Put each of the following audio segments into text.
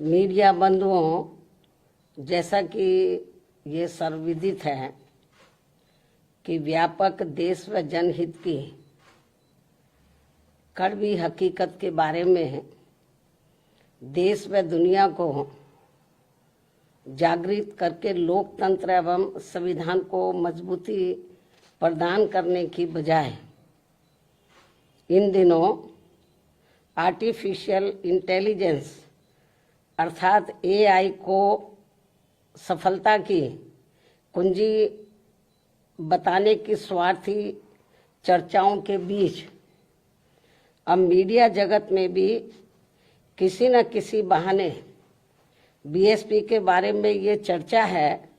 Media बंधुओं, जैसा कि ये सर्वविदित है कि व्यापक देश व जनहित की कड़वी हकीकत के बारे में देश व दुनिया को जागृत करके लोकतंत्र एवं संविधान को मजबूती प्रदान करने की बजाय इन दिनों आर्टिफिशियल इंटेलिजेंस अर्थात एआई को सफलता की कुंजी बताने की स्वार्थी चर्चाओं के बीच अब मीडिया जगत में भी किसी न किसी बहाने बीएसपी के बारे में ये चर्चा है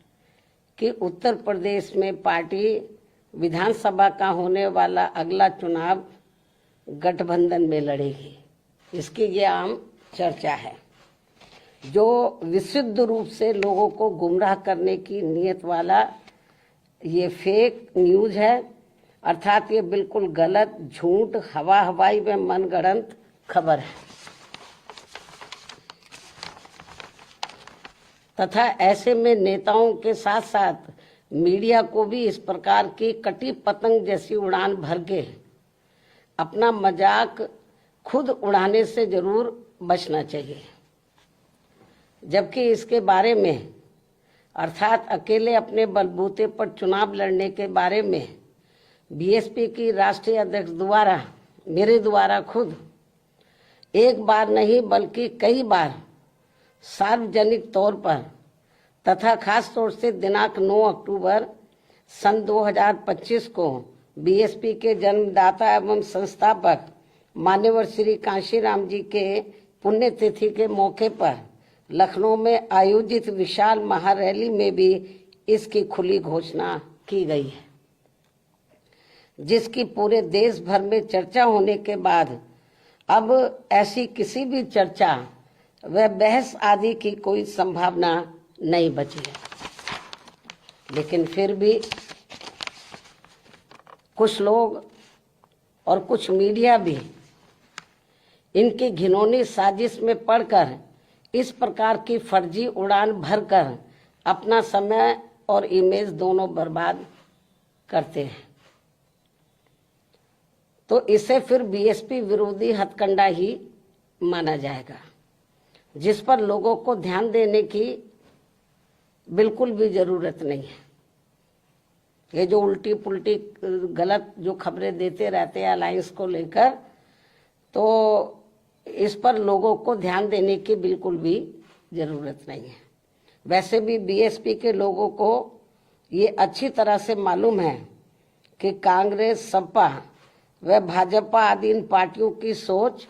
कि उत्तर प्रदेश में पार्टी विधानसभा का होने वाला अगला चुनाव गठबंधन में लड़ेगी। इसकी ये आम चर्चा है, जो विशुद्ध रूप से लोगों को गुमराह करने की नीयत वाला ये फेक न्यूज है। अर्थात ये बिल्कुल गलत, झूठ, हवाई व मनगढ़ंत खबर है तथा ऐसे में नेताओं के साथ साथ मीडिया को भी इस प्रकार की कटी पतंग जैसी उड़ान भर के अपना मजाक खुद उड़ाने से जरूर बचना चाहिए। जबकि इसके बारे में अर्थात अकेले अपने बलबूते पर चुनाव लड़ने के बारे में बीएसपी की राष्ट्रीय अध्यक्ष द्वारा मेरे द्वारा खुद एक बार नहीं बल्कि कई बार सार्वजनिक तौर पर तथा खास तौर से दिनांक 9 अक्टूबर सन 2025 को बीएसपी के जन्मदाता एवं संस्थापक मान्यवर श्री कांशीराम जी के पुण्यतिथि के मौके पर लखनऊ में आयोजित विशाल महारैली में भी इसकी खुली घोषणा की गई है, जिसकी पूरे देश भर में चर्चा होने के बाद अब ऐसी किसी भी चर्चा व बहस आदि की कोई संभावना नहीं बची है। लेकिन फिर भी कुछ लोग और कुछ मीडिया भी इनकी घिनौनी साजिश में पड़कर इस प्रकार की फर्जी उड़ान भरकर अपना समय और इमेज दोनों बर्बाद करते हैं, तो इसे फिर बीएसपी विरोधी हथकंडा ही माना जाएगा, जिस पर लोगों को ध्यान देने की बिल्कुल भी जरूरत नहीं है। ये जो उल्टी पुल्टी गलत जो खबरें देते रहते हैं अलायंस को लेकर, तो इस पर लोगों को ध्यान देने की बिल्कुल भी जरूरत नहीं है। वैसे भी बीएसपी के लोगों को ये अच्छी तरह से मालूम है कि कांग्रेस, सपा व भाजपा आदि इन पार्टियों की सोच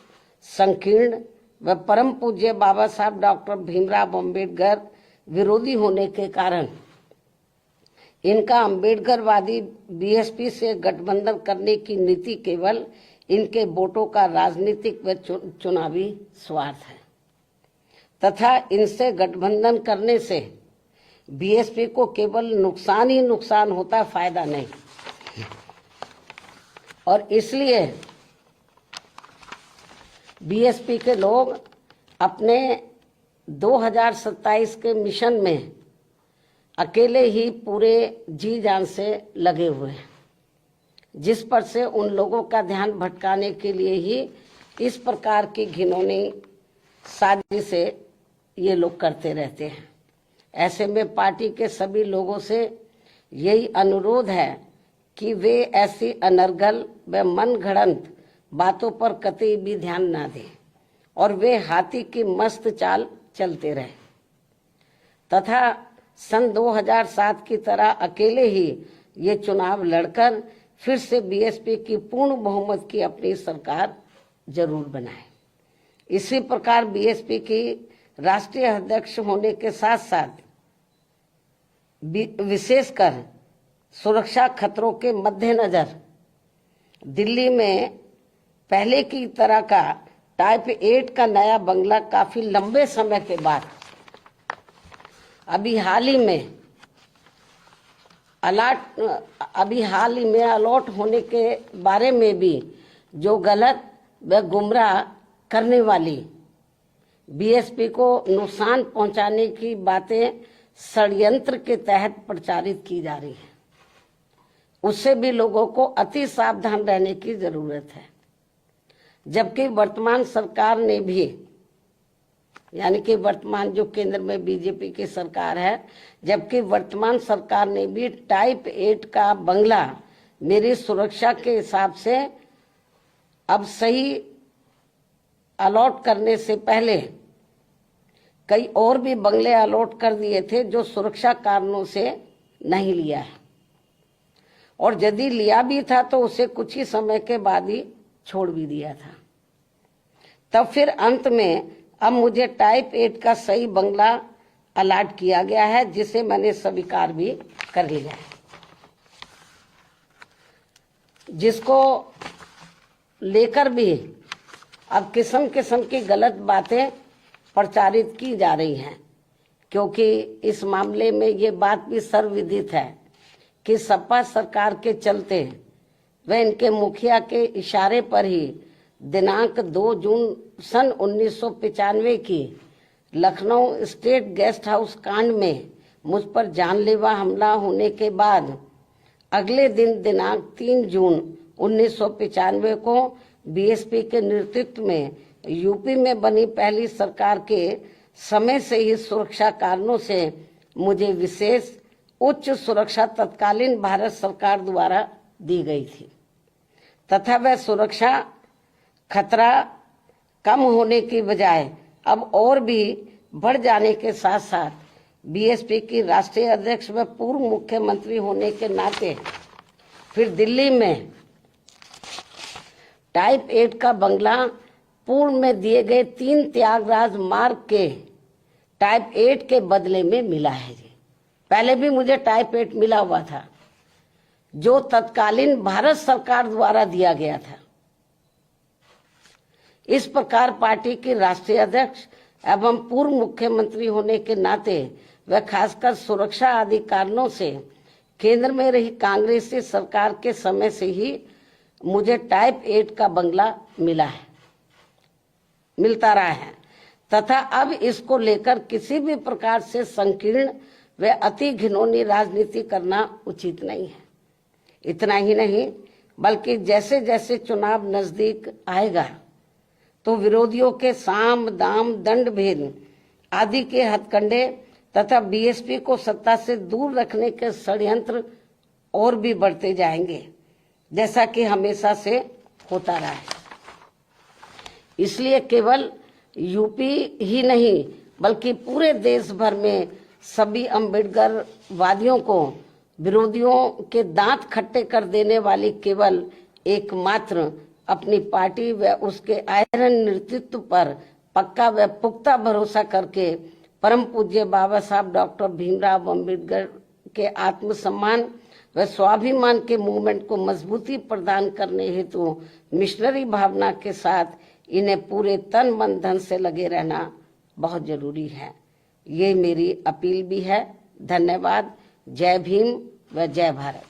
संकीर्ण व परम पूज्य बाबा साहब डॉक्टर भीमराव अम्बेडकर विरोधी होने के कारण इनका अम्बेडकरवादी बीएसपी से गठबंधन करने की नीति केवल इनके वोटों का राजनीतिक व चुनावी स्वार्थ है तथा इनसे गठबंधन करने से बीएसपी को केवल नुकसान ही नुकसान होता, फायदा नहीं। और इसलिए बीएसपी के लोग अपने 2027 के मिशन में अकेले ही पूरे जी जान से लगे हुए हैं, जिस पर से उन लोगों का ध्यान भटकाने के लिए ही इस प्रकार की घिनौनी साजिशें ये लोग करते रहते हैं। ऐसे में पार्टी के सभी लोगों से यही अनुरोध है कि वे ऐसी अनर्गल व मनगढ़ंत बातों पर कतई भी ध्यान ना दें और वे हाथी की मस्त चाल चलते रहे तथा सन 2007 की तरह अकेले ही ये चुनाव लड़कर फिर से बीएसपी की पूर्ण बहुमत की अपनी सरकार जरूर बनाए। इसी प्रकार बीएसपी की राष्ट्रीय अध्यक्ष होने के साथ साथ विशेषकर सुरक्षा खतरों के मद्देनजर दिल्ली में पहले की तरह का टाइप 8 का नया बंगला काफी लंबे समय के बाद अभी हाल ही में अलॉट होने के बारे में भी जो गलत व गुमराह करने वाली बीएसपी को नुकसान पहुंचाने की बातें षड्यंत्र के तहत प्रचारित की जा रही है, उससे भी लोगों को अति सावधान रहने की जरूरत है। जबकि वर्तमान सरकार ने भी, यानी कि वर्तमान जो केंद्र में बीजेपी की सरकार है, जबकि वर्तमान सरकार ने भी टाइप 8 का बंगला मेरी सुरक्षा के हिसाब से अब सही अलॉट करने से पहले कई और भी बंगले अलॉट कर दिए थे जो सुरक्षा कारणों से नहीं लिया है, और यदि लिया भी था तो उसे कुछ ही समय के बाद ही छोड़ भी दिया था। तब फिर अंत में अब मुझे टाइप 8 का सही बंगला अलॉट किया गया है, जिसे मैंने स्वीकार भी कर लिया है। जिसको लेकर भी अब किस्म किस्म की गलत बातें प्रचारित की जा रही हैं, क्योंकि इस मामले में ये बात भी सर्वविदित है कि सपा सरकार के चलते व इनके मुखिया के इशारे पर ही दिनांक 2 जून सन 1995 की लखनऊ स्टेट गेस्ट हाउस कांड में मुझ पर जानलेवा हमला होने के बाद अगले दिन दिनांक 3 जून 1995 को बीएसपी के नेतृत्व में यूपी में बनी पहली सरकार के समय से ही सुरक्षा कारणों से मुझे विशेष उच्च सुरक्षा तत्कालीन भारत सरकार द्वारा दी गई थी, तथा वह सुरक्षा खतरा कम होने की बजाय अब और भी बढ़ जाने के साथ साथ बीएसपी की राष्ट्रीय अध्यक्ष व पूर्व मुख्यमंत्री होने के नाते फिर दिल्ली में टाइप 8 का बंगला पूर्व में दिए गए 3 त्यागराज मार्ग के टाइप 8 के बदले में मिला है जी। पहले भी मुझे टाइप 8 मिला हुआ था जो तत्कालीन भारत सरकार द्वारा दिया गया था। इस प्रकार पार्टी की राष्ट्रीय अध्यक्ष एवं पूर्व मुख्यमंत्री होने के नाते व खासकर सुरक्षा आदि कारणों से केंद्र में रही कांग्रेसी सरकार के समय से ही मुझे टाइप 8 का बंगला मिलता रहा है, तथा अब इसको लेकर किसी भी प्रकार से संकीर्ण व अति घिनौनी राजनीति करना उचित नहीं है। इतना ही नहीं बल्कि जैसे जैसे चुनाव नजदीक आएगा तो विरोधियों के साम दाम दंड भेद आदि के हथकंडे तथा बीएसपी को सत्ता से दूर रखने के षड्यंत्र और भी बढ़ते जाएंगे, जैसा कि हमेशा से होता रहा है। इसलिए केवल यूपी ही नहीं बल्कि पूरे देश भर में सभी अम्बेडकर वादियों को विरोधियों के दांत खट्टे कर देने वाली केवल एकमात्र अपनी पार्टी व उसके आयरन नेतृत्व पर पक्का व पुख्ता भरोसा करके परम पूज्य बाबा साहब डॉक्टर भीमराव अम्बेडकर के आत्मसम्मान व स्वाभिमान के मूवमेंट को मजबूती प्रदान करने हेतु मिशनरी भावना के साथ इन्हें पूरे तन मन धन से लगे रहना बहुत जरूरी है। ये मेरी अपील भी है। धन्यवाद। जय भीम व जय भारत।